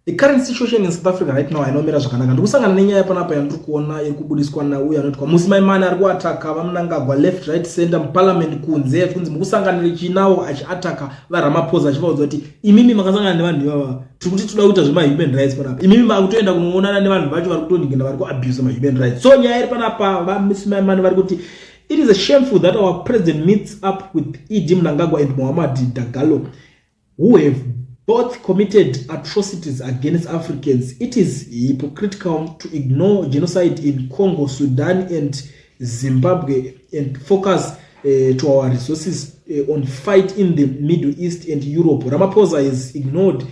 The current situation in South Africa right now ainomira zvakanaka. Ndikusangana nenyaya panapa yandiri kuona iri kubudiswa nauya anoti Musimaimani ari kuataka vaMnangagwa left right center muparliament kunze kunzi mukusanganira chinawo achiataka vaRamaphosa achivaudza kuti imimi makasangana nevanhu ivava tiri kuti toda kuita zvema-human rights panapa. Imimi makutoenda kunoonana nevanhu vacho vari kutoningina vari kuabuse ma-human rights. So nyaya iri panapa vaMusimaimani vari kuti it is a shameful that our president meets up with E.D. Mnangagwa and Mohamed Dagalo, who have both committed atrocities against Africans. It is hypocritical to ignore genocide in Congo, Sudan, and Zimbabwe and focus to our resources on fight in the Middle East and Europe. Ramaphosa has ignored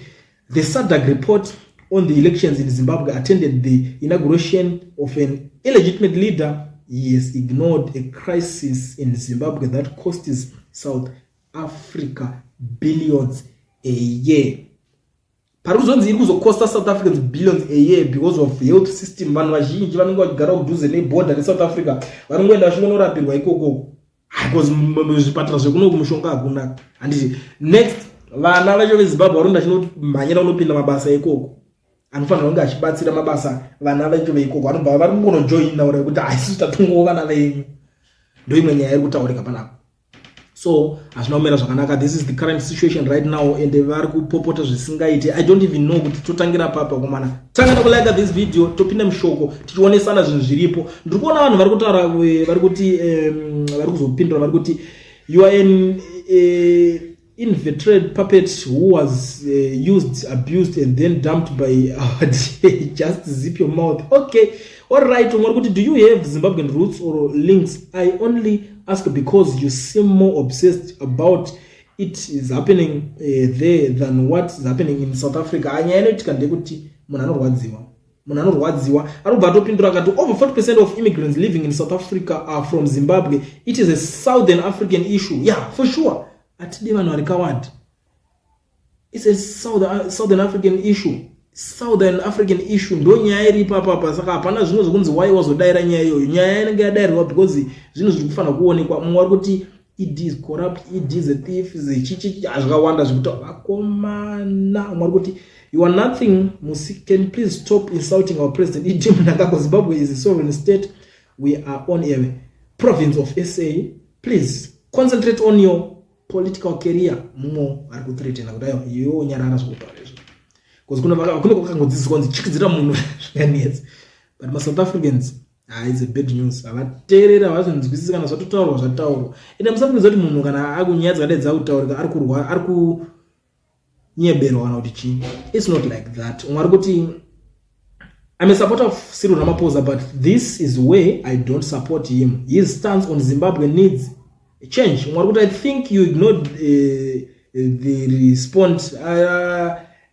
the SADC report on the elections in Zimbabwe, attended the inauguration of an illegitimate leader. He has ignored a crisis in Zimbabwe that costs South Africa billions a year. Paruzonzi iri kuzokosta South Africans billions a year because of health system. Vanhu vazhinji vanenge vachigara kudhuze neborder reSouth Africa vanongoenda vachindorapirwa ikoko because zvipatara zvekuno kumushonga hakuna. Handiti next vana vacho veZimbabwe varonda chinomhanyira unopinda mabasa ikoko anofanira kunge achibatsira mabasa vana vacho veikoko vanobva vari kungojoina uri kuti haisi tatongowo vana venyu. Ndo imwe nyaya iri kutaurika panapa. So azvinaomera zvakanaka. This is the current situation right now and vari kupopota zvisingaite. I don't even know kuti totangira papa komana. Tangana kulike this video topinda mushoko tichionesana zvinhu zviripo. Ndiri kuona vanhu vari kutaura vari kuti vari kuzopindura vari kuti you are an inveterate puppet who was used, abused and then dumped by our day. Just zip your mouth. Okay, all right. Do you have Zimbabwean roots or links? I only ask because you seem more obsessed about it is happening there than what's happening in South Africa. Over 40% of immigrants living in South Africa are from Zimbabwe. It is a Southern African issue. Yeah, for sure. It's a Southern African issue. Southern African issue. Ndo nyaya iri papa saka hapana zvinhu zvokunzi why wazodaira nyaya iyoyo. Nyaya inenge yadairwa because zvinhu zviri kufanira kuonekwa. Mumwe ari kuti it is corrupt, it is a thief, zichichi zvakawanda zvekutaura vakomana. Mumwe ari kuti you are nothing. Can please stop insulting our president E.D. Mnangagwa. Zimbabwe is a sovereign state. We are on a province of SA. Please concentrate on your political career. Mumo ari kuthreatena kuti ayo iyo nyarara zvokutaura izvo. Because kuna kwakangodzidziswa kunzi chikidzira munhu zvakanetsa. But ma South Africans it's a bad news. Avateerera havazonzwisisi kana zvatotaurwa zvataurwa. Ende musafungidzira kuti munhu kana akunyadzwa dai dzakutaurika ari kurwa ari kunyeberwa kana kuti chii. It's not like that. Umwe ari kuti I'm a supporter of Cyril Ramaphosa, but this is where I don't support him. His stance on Zimbabwe needs a change. I think you ignored the response.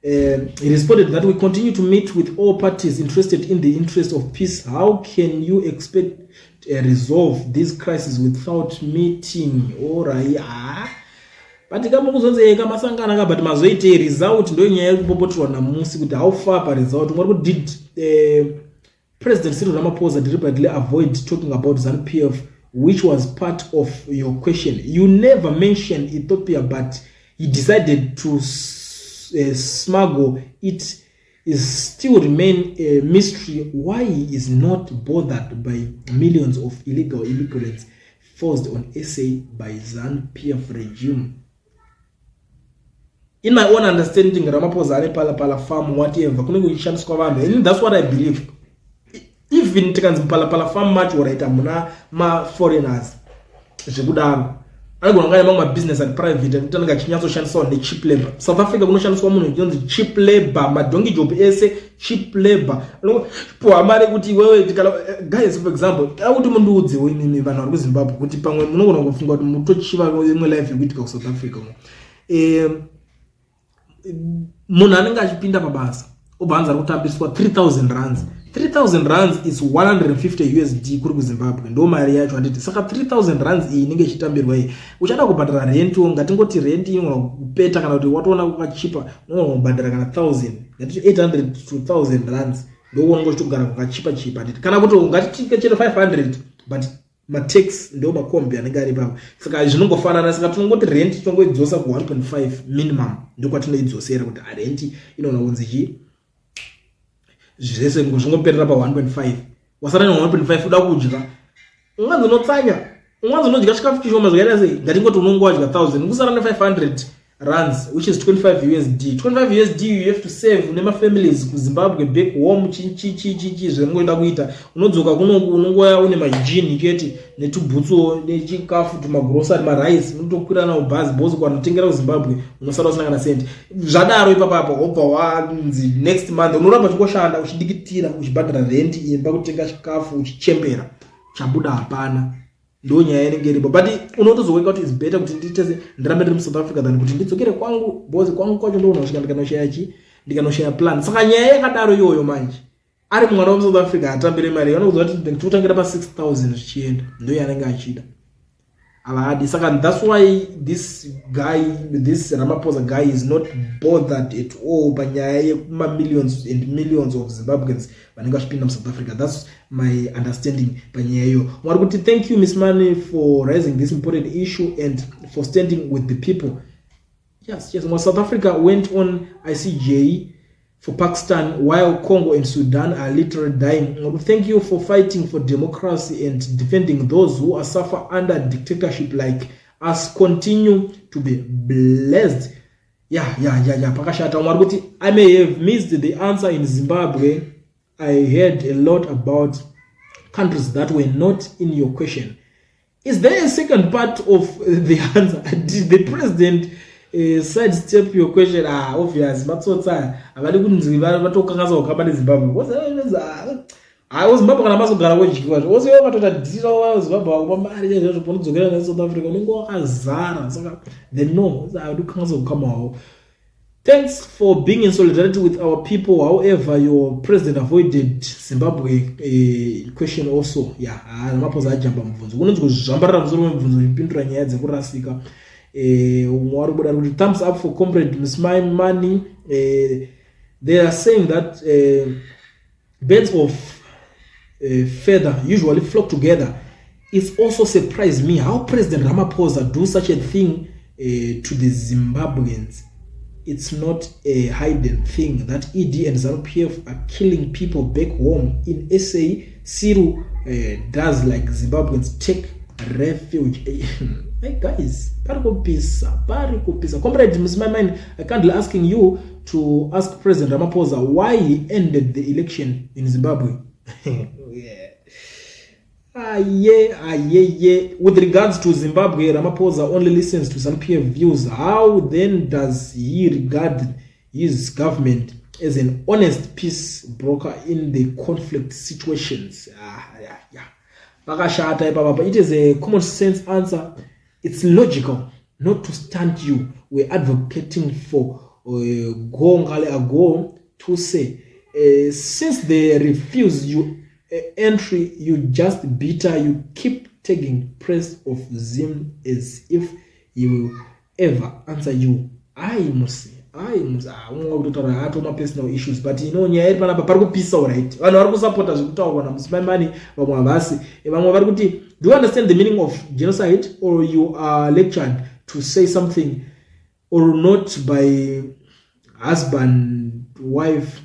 He responded that we continue to meet with all parties interested in the interest of peace. How can you expect to resolve this crisis without meeting? But kamukuzodzeka masangana but mazoite result ndo nyaya kupopotrwa namusi kuti how far pa result. Did President Cyril Ramaphosa deliberately avoid talking about ZANU-PF, which was part of your question? You never mentioned Ethiopia, but he decided to smuggle it. Is still remain a mystery why he is not bothered by millions of illegal immigrants forced on SA by ZANU-PF regime. In my own understanding, Ramaphosa ane pala farm whatever kune kuchishandiswa vanhu, and that's what I believe. Even tikanzi pala farm much waraita muna ma foreigners zvekudaro anogona kunge mamwe business and private anotanga chinyatoshandiswa ne cheap labor. South Africa kunoshandiswa munhu inonzi cheap labor, madongi job ese cheap labor. Po mari kuti wewe guys, for example akuti mundu udze wenini vanhu vari kuZimbabwe kuti pamwe munogona kufunga kuti mutochiva imwe life yekuitika kuSouth Africa. Munhu anenge achipinda pabasa obhanza kutambiswa 3000 rands. 3000 rands is 150 USD kuri kuZimbabwe, ndo mari yacho handiti. Saka 3000 rands iyi inenge ichitambirwa iyi. Uchada kubhadhara rent, ngatingoti rent inogona kupeta kana kuti watoona kwakachipa unogona kubhadhara kana 1000, ngati 800 to 1000 rands ndo unenge uchitogara kwakachipa chipa handiti. Kana kuti ngati chete 500 but tax ndo makombi anenge ari papo. Saka zvinongofanana. Saka tinongoti rent tongoidzosa ku 1.5 minimum ndo kwatinoidzosera kuti rent inogona kunzi chi zvese ngozvingoperera pa 1.5 wasara ne 1.5 uda kudya unganzo notsanya unganzo nodya chikafu chishoma zvakaita sei ngatingoti unongo wadya 1000 kusara ne 500 rands which is 25 USD you have to save nema families ku Zimbabwe back home chi zvengoida kuita unodzoka kunongo unongoya une majini chete netubhutso nechikafu tumagrocery marice unotokwira na bus boss kwanotengera ku Zimbabwe unosara usina kana senti zvadaro ipapo obva wanzi next month unoramba chikoshanda uchidikitira uchibhadhara rent imba kutenga chikafu uchichembera chabuda hapana ndo nyaya inenge iripo but unotozoweka kuti is better kuti nditese ndirambe ndiri muSouth Africa than kuti ndidzokere kwangu bozi kwangu kwacho ndo unosvika ndikanoshaya plan saka nyaya yakadaro iyoyo manje ari mwana wa South Africa atambire mari anokudzwa kuti ndikutangira pa 6000 zvichienda ndo yanenge achida aladi saka that's why this Ramaphosa guy is not bothered at all panyaya yekuma millions and millions of Zimbabweans vanenge vachipinda muSouth Africa. That's my understanding panyaya iyo. Mwari kuti thank you Miss Mani for raising this important issue and for standing with the people. Yes, South Africa went on ICJ for Pakistan while Congo and Sudan are literally dying. Thank you for fighting for democracy and defending those who are suffer under dictatorship like us. Continue to be blessed. Pakashata. I may have missed the answer in Zimbabwe. I heard a lot about countries that were not in your question. Is there a second part of the answer? Did the president sidestep your question? Obvious. Matsotsa. Avali kunziva vatokangaza ukabane Zimbabwe. I was Zimbabwe kana masogara wejikwa. Was yo vatotadira wa Zimbabwe kupamari zvinodzokera na South Africa. Ningo wakazara. Saka they know. Adukangaza ukamawo. Thanks for being in solidarity with our people. However, your president avoided Zimbabwe question also. Ramaphosa ajamba mubvunzo. Kunonzi kuzvambarira musoro wemubvunzo ipindura nyaya dzekurasika. Mwari kuda kuti thumbs up for comrade Miss Mani. They are saying that birds of feather usually flock together. It also surprised me how President Ramaphosa do such a thing to the Zimbabweans. It's not a hidden thing that ED and ZANU-PF are killing people back home. In SA, Siru does like Zimbabweans take refuge. Hey guys, parikopisa. Comrade Ms. My Mind, I can't be asking you to ask President Ramaphosa why he ended the election in Zimbabwe. With regards to Zimbabwe, Ramaphosa only listens to some peer views. How then does he regard his government as an honest peace broker in the conflict situations? It is a common sense answer. It's logical not to stand you. We're advocating for Gongale Ago to say, since they refuse you entry, you just bitter, you keep taking praise of Zim as if he will ever answer you. I must talk my personal issues, but you know, nyaya panapa parikupisa alright. Vanhu vari kusupporta zvekutaurwa naMusimai Mani vamwe havasi. Vamwe vari kuti, do you understand the meaning of genocide, or you are lectured to say something or not by husband, wife,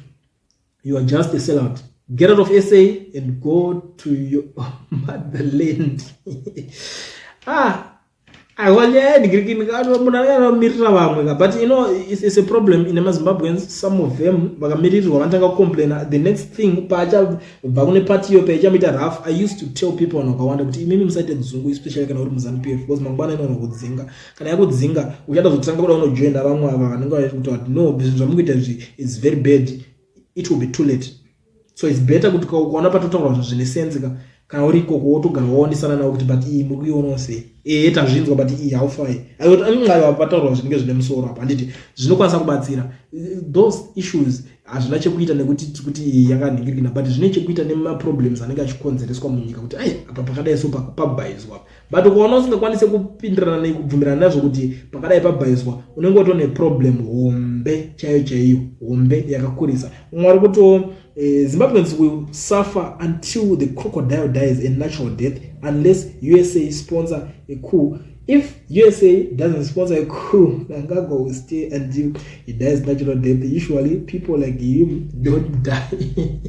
you are just a sellout. Get out of SA and go to your motherland. But you know, it's a problem in the Zimbabweans. Some of them complain. The next thing, I used to tell people, especially it's very bad. It will be too late. So it's better kuti ukaona patotaura zvinesenzeka kana uri ikoko wotogara waonesana nawo kuti but iyi muri kuiona sei tazvinzwa but iyi haufai aiwa pataurwa zvinenge zvine musoro apa handiti zvinokwanisa kubatsira. Those issues hazvina chekuita nekuti kuti yakanhingirikina, but zvine chekuita nemaproblems anenge achikonzereswa munyika kuti apa pakadai so pabhaizwa, but ukaona usingakwanise kupindirana nekubvumirana nazvo kuti pakadai pabhaizwa unenge utone problem hombe chaiyo hombe yakakurisa. Mwari kuti Zimbabweans will suffer until the crocodile dies a natural death unless USA sponsor a coup If USA doesn't sponsor a coup, Mnangagwa will stay until he dies natural death. Usually, people like him don't die.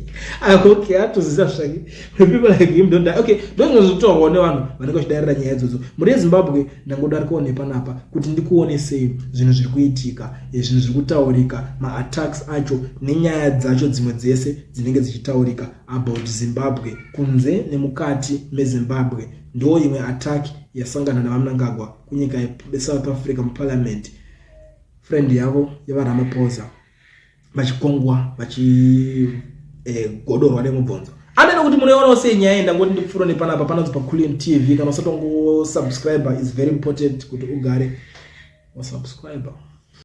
Okay, to say people like him don't die. Okay, don't know to one one. Maniko shidara nyezo. Muri Zimbabwe nangoda kuone panapa kuti ndikuone sei zvinhu zviri kuitika, zvinhu zviri kutaurika, ma attacks acho nenyaya dzacho dzimwe dzese dzinenge dzichitaurika about Zimbabwe kunze nemukati meZimbabwe. Ndo imwe attack yasangana na Mnangagwa kunyika ya South Africa mu parliament. Friend yavo yavaramapoza vachikongwa godorwa nemubvonzo. Amene kuti munoona ose nyaenda ngoti ndikufura nepanapa panonzi pa Bullied TV kana usatongo subscriber is very important kuti ugare wa subscriber.